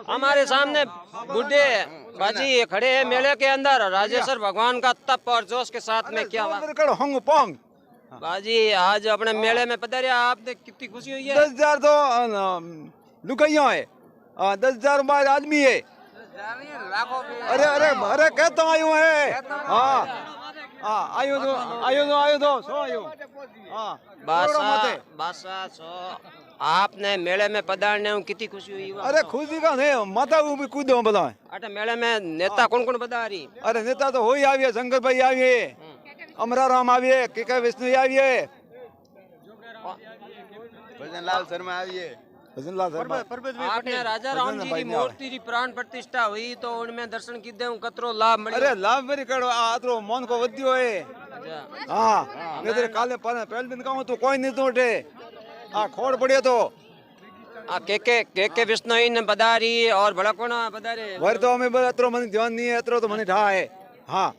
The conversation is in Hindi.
हमारे सामने बुढ़े बाजी खड़े हैं मेले के अंदर। राजेश्वर भगवान का तप और जोश के साथ में क्या बाजी आज अपने मेले में पधारे, आपने कितनी खुशी हुई है? 10,000 तो लुगाइया है, 10,000 बाद आदमी है। अरे अरे अरे कहता आयु है। हाँ हाँ आयु तो सो आयु। हाँ बासा सो आपने मेले में पधारने में कितनी खुशी हुई? अरे खुशी का नहीं माता भी कूदो बताए। अरे मेले में नेता कौन कौन पधारी? अरे नेता तो हो ही आविए, शंकर भाई आविए, अमराराम आविए, के विष्णु आविए, भजनलाल शर्मा आविए। आपने राजा राम जी की मूर्ति की प्राण प्रतिष्ठा हुई तो उनमें दर्शन की देऊ कतरो लाभ मिले? अरे लाभ मेरी करो आतरो मन को वधियो है। हाँ नहीं तेरे काले पहले दिन कहूँ तो कोई नहीं तो उठे। हाँ खोड़ पड़े तो के विष्णु ने पधारी और बड़ा कौन पधारे? वर तो हमें अतरो मन ध्यान नहीं है, अतरो तो मन ढा है। हाँ